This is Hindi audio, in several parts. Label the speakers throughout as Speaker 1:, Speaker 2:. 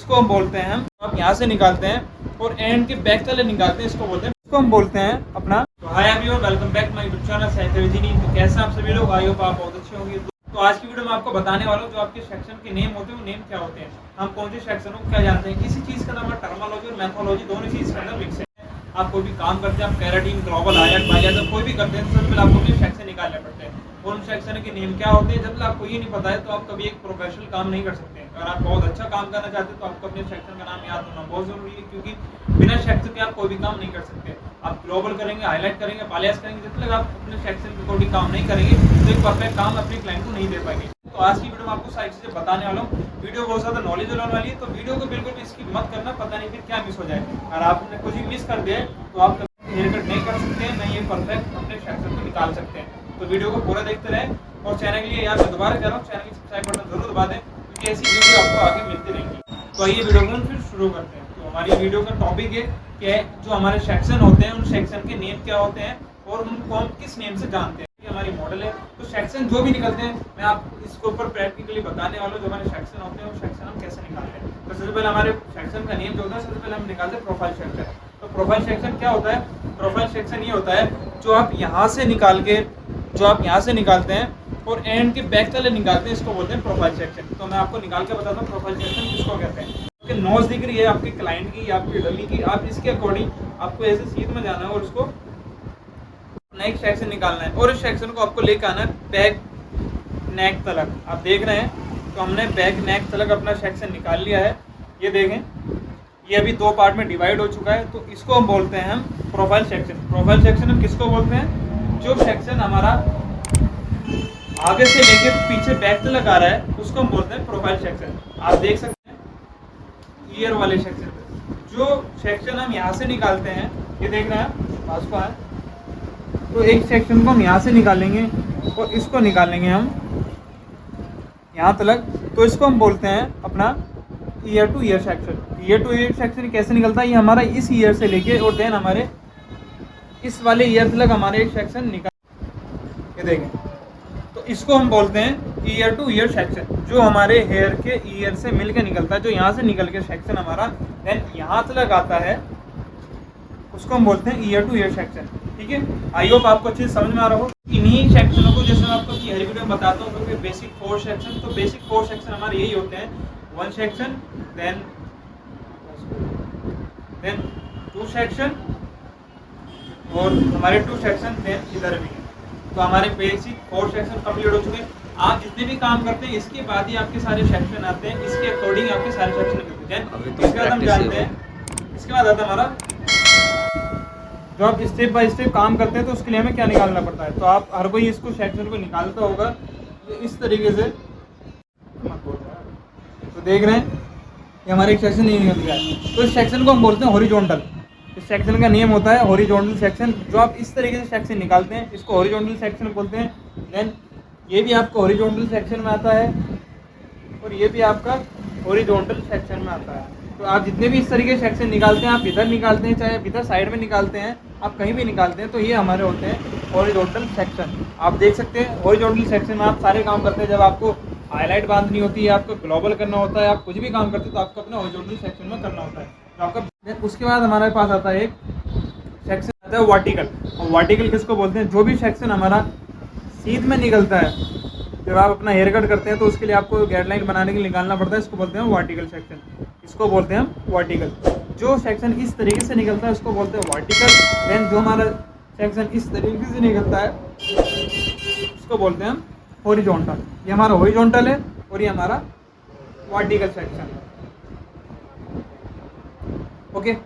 Speaker 1: इसको हम बोलते हैं हम आप यहाँ से निकालते हैं और एंड के बैक तले निकालते हैं, इसको बोलते हैं, इसको हम बोलते हैं अपना। तो hi everyone, welcome back my YouTube channel Saif Rajini. तो कैसे आप सभी लोग, आई होप आप बहुत अच्छे होंगे। तो आज की वीडियो में आपको बताने वाला हूँ जो आपके सेक्शन के नेम होते हैं वो नेम क्या होते हैं, हम कौन से सेक्शन को क्या जानते हैं। किसी चीज़ का नाम टर्मोलॉजी और मैथोलॉजी दोनों चीज़ के अंदर मिक्स है। आप कोई भी काम करते हैं, आप कैराटीन, ग्लोबल, आयत, बायत कोई भी करते हैं तो सबसे पहले आपको अपने सेक्शन निकालने पड़ते हैं और उन सेक्शन के नेम क्या होते हैं। जब तक आपको ये नहीं पता है तो आप कभी एक प्रोफेशनल काम नहीं कर सकते। अगर आप बहुत अच्छा काम करना चाहते हैं तो आपको अपने सेक्शन का नाम याद होना बहुत जरूरी है, क्योंकि बिना सेक्शन के आप कोई भी काम नहीं कर सकते। आप ग्लोबल करेंगे, हाईलाइट करेंगे, बालियास करेंगे, जब तक आप अपने सेक्शन के कोई काम नहीं करेंगे तो एक परफेक्ट काम अपने क्लाइंट को नहीं दे पाएंगे। तो आज की वीडियो में आपको सारी चीजें बताने वाला हूँ। वीडियो बहुत ज्यादा नॉलेज होने वाली है, तो वीडियो को बिल्कुल भी स्किप मत करना, पता नहीं फिर क्या मिस हो जाए। अगर आपने कुछ भी मिस कर दिया तो आप हेयर कट नहीं कर सकते हैं, नहीं ये परफेक्ट अपने सेक्शन को निकाल सकते हैं। तो वीडियो को पूरा देखते रहें और चैनल के लिए यार मैं दोबारा कह रहा हूँ, चैनल की सब्सक्राइब बटन जरूर दबा दें, क्योंकि ऐसी वीडियो आपको आगे मिलती रहेंगी। तो आइए वीडियो को फिर शुरू करते हैं। तो हमारी वीडियो का टॉपिक है कि जो हमारे सेक्शन होते हैं उन सेक्शन के नेम क्या होते हैं और उनको हम किस नेम से जानते हैं। ये हमारी मॉडल है। तो सेक्शन जो भी निकलते हैं मैं आपको इसके ऊपर प्रैक्टिकली बताने वाला हूँ। जो हमारे सेक्शन होते हैं वो सेक्शन हम कैसे निकालते हैं। तो सबसे पहले हमारे सेक्शन का नेम जो होता है, सबसे पहले हम निकालते हैं प्रोफाइल सेक्शन। तो प्रोफाइल सेक्शन क्या होता है? प्रोफाइल सेक्शन ये होता है जो आप यहाँ से निकाल के, जो आप यहाँ से निकालते हैं और एंड के बैक तले निकालते हैं, इसको बोलते हैं प्रोफाइल सेक्शन। तो मैं आपको निकाल के बताता हूँ प्रोफाइल सेक्शन किसको कहते हैं। आपके नोज दिख रही है आपके क्लाइंट की, आपकी डमी की, आप इसके अकॉर्डिंग आपको ऐसे सीध में जाना है और उसको नेक्स्ट सेक्शन निकालना है और इस सेक्शन को आपको लेकर आना है बैक नेक तलक। आप देख रहे हैं तो हमने बैक नेक तलक अपना सेक्शन निकाल लिया है। ये देखें, ये अभी दो पार्ट में डिवाइड हो चुका है। तो इसको हम बोलते हैं हम प्रोफाइल सेक्शन। प्रोफाइल सेक्शन हम किसको बोलते हैं? जो सेक्शन हमारा आगे से लेके पीछे बैक तक आ रहा है उसको हम बोलते हैं प्रोफाइल सेक्शन। आप देख सकते हैं ईयर वाले सेक्शन जो सेक्शन हम यहाँ से निकालते हैं, ये देख रहे हैं पास को है। तो एक सेक्शन को हम यहाँ से निकालेंगे और इसको निकालेंगे हम यहाँ तक। तो इसको हम बोलते हैं अपना year two year section. Year two year section कैसे निकलता है? ये हमारा इस ईयर से लेके और देन हमारे इस वाले ईयर तक हमारे एक सेक्शन निकल, ये देखें। तो इसको हम बोलते हैं ईयर टू ईयर सेक्शन, जो हमारे हेयर के ईयर से मिलकर निकलता है। जो यहाँ से निकल के सेक्शन हमारा देन यहाँ तक आता है उसको हम बोलते हैं ईयर टू ईयर सेक्शन। ठीक है, आई होप आपको अच्छे से समझ में आ रहा हो। इन्हीं सेक्शनों को जैसे मैं आपको हर वीडियो में बताता हूँ, क्योंकि बेसिक 4 सेक्शन, तो बेसिक 4 सेक्शन हमारे यही होते हैं। 1 सेक्शन, देन 2 सेक्शन और हमारे 2 सेक्शन देन इधर भी। तो हमारे बेसिक 4 सेक्शन कंप्लीट हो चुके हैं। आप जितने भी काम करते हैं इसके बाद ही आपके सारे सेक्शन आते हैं, इसके अकॉर्डिंग आपके सारे सेक्शन निकलते हैं। इसके बाद हम जानते हैं, इसके बाद आता है हमारा जो आप स्टेप बाय स्टेप काम करते हैं तो उसके लिए हमें क्या निकालना पड़ता है। तो आप हर कोई इसको सेक्शन को निकालता होगा तो इस तरीके से। तो देख रहे हैं ये हमारे एक सेक्शन नहीं निकल गया है। तो इस सेक्शन को हम बोलते हैं हॉरिजॉन्टल। इस सेक्शन का नेम होता है हॉरिजॉन्टल सेक्शन। जो आप इस तरीके से सेक्शन निकालते हैं इसको हॉरिजॉन्टल सेक्शन बोलते हैं। देन ये भी आपका हॉरिजॉन्टल सेक्शन में आता है और ये भी आपका हॉरिजॉन्टल सेक्शन में आता है। तो आप जितने भी इस तरीके से सेक्शन निकालते हैं, आप इधर निकालते हैं चाहे इधर साइड में निकालते हैं, आप कहीं भी निकालते हैं, तो ये हमारे होते हैं हॉरिजॉन्टल सेक्शन। आप देख सकते हैं हॉरिजॉन्टल सेक्शन में आप सारे काम करते हैं। जब आपको हाईलाइट बांधनी होती है, आपको ग्लोबल करना होता है, आप कुछ भी काम करते हैं तो आपको अपना हॉरिजॉन्टल सेक्शन में करना होता है। तो आपका उसके बाद हमारे पास आता है एक सेक्शन आता है वर्टिकल। और वर्टिकल किसको बोलते हैं? जो भी सेक्शन हमारा सीध में निकलता है। जब आप अपना हेयर कट करते हैं तो उसके लिए आपको गाइडलाइन बनाने के लिए निकालना पड़ता है, इसको बोलते हैं वर्टिकल सेक्शन। इसको बोलते हैं हम वर्टिकल। जो सेक्शन इस तरीके से निकलता है उसको बोलते हैं वर्टिकल। देन जो हमारा सेक्शन इस तरीके से निकलता है उसको बोलते हैं हम हॉरिजॉन्टल। ये हमारा हॉरिजॉन्टल है और ये हमारा वर्टिकल सेक्शन है। ओके,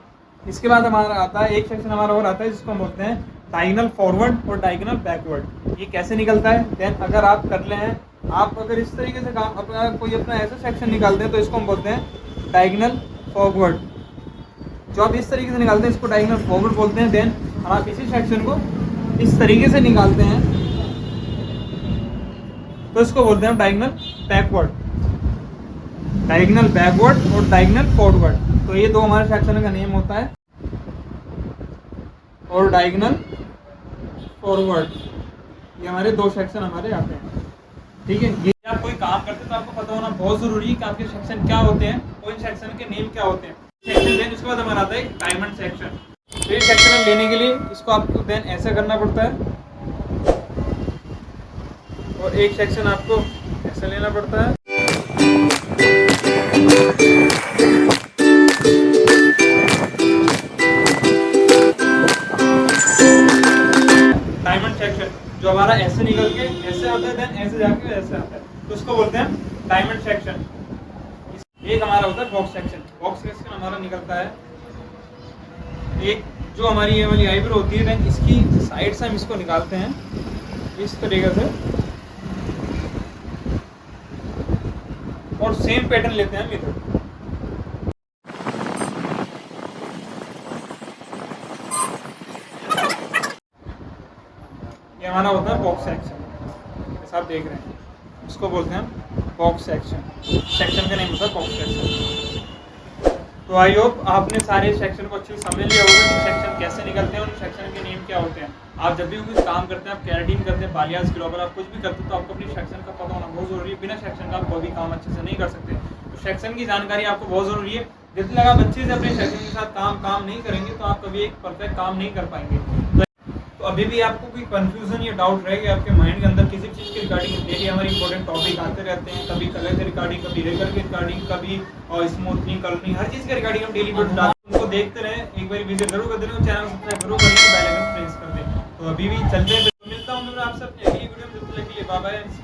Speaker 1: इसके बाद हमारा आता है एक सेक्शन हमारा और आता है जिसको हम बोलते हैं डायगोनल फॉरवर्ड और डायगोनल बैकवर्ड। ये कैसे निकलता है? देन अगर आप कर ले हैं, आप अगर इस तरीके से काम अपना कोई अपना ऐसा सेक्शन निकालते हैं तो इसको हम बोलते हैं डायगोनल फॉरवर्ड। जो आप इस तरीके से निकालते हैं इसको डायगोनल फॉरवर्ड बोलते हैं। देन आप इसी सेक्शन को इस तरीके से निकालते हैं तो इसको बोलते हैं डायगोनल बैकवर्ड। डायगोनल बैकवर्ड और डायगोनल फॉरवर्ड, तो ये दो हमारे सेक्शन का नेम होता है। और डायगोनल फॉरवर्ड, ये हमारे दो सेक्शन हमारे आते हैं। ठीक है। ये आप कोई काम करते हैं तो आपको पता होना बहुत जरूरी है कि आपके सेक्शन क्या होते हैं और इन सेक्शन के नेम क्या होते हैं। सेक्शन देन उसके बाद हमारा आता है डायमंड सेक्शन। तो ये सेक्शन लेने के लिए इसको आपको देन ऐसा करना पड़ता है और एक सेक्शन आपको ऐसा लेना पड़ता है। डायमंड सेक्शन जो हमारा ऐसे निकल के ऐसे आता है देन ऐसे जाके ऐसे आता है, तो उसको बोलते हैं डायमंड सेक्शन। एक हमारा होता है बॉक्स सेक्शन। बॉक्स सेक्शन हमारा निकलता है एक जो हमारी ये वाली आईब्रो होती है देन इसकी साइड से हम इसको निकालते हैं इस तरीके से और सेम पैटर्न लेते हैं हम इधर। ये हमारा होता है बॉक्स सेक्शन, जैसा आप देख रहे हैं उसको बोलते हैं बॉक्स सेक्शन। सेक्शन का नेम होता है बॉक्स सेक्शन। तो आई होप आपने सारे सेक्शन को अच्छे से समझ लिया होगा कि सेक्शन कैसे निकलते हैं और सेक्शन के नेम क्या होते हैं। आप जब भी कुछ काम करते हैं, आप कैरेटीन करते हैं, बालियाज ग्लोबल, आप कुछ भी करते हैं तो आपको अपनी सेक्शन का पता होना बहुत जरूरी है। बिना सेक्शन का आप कोई भी काम अच्छे से नहीं कर सकते। तो सेक्शन की जानकारी आपको बहुत जरूरी है। जब तक आप अच्छे से अपने सेक्शन के साथ काम नहीं करेंगे तो आप कभी एक परफेक्ट काम नहीं कर पाएंगे। तो अभी भी आपको कोई कंफ्यूजन या डाउट रहेगा आपके माइंड के अंदर किसी चीज़ के रिगार्डिंग, डेली हमारे इंपॉर्टेंट टॉपिक आते रहते हैं, कभी कलर के रिगार्डिंग, कभी रेकर के रिगार्डिंग, कभी स्मूथनिंग, कलरिंग, हर चीज़ के रिगार्डिंग हम डेली वीडियो डालते हैं। उनको देखते रहे, एक बार विजिट जरूर कर देना, चैनल सब्सक्राइब जरूर कर लें, बेल आइकन प्रेस कर दें। तो अभी भी चलते हैं, मिलता हूँ मैं आपसे अपनी अगली वीडियो में। Bye bye.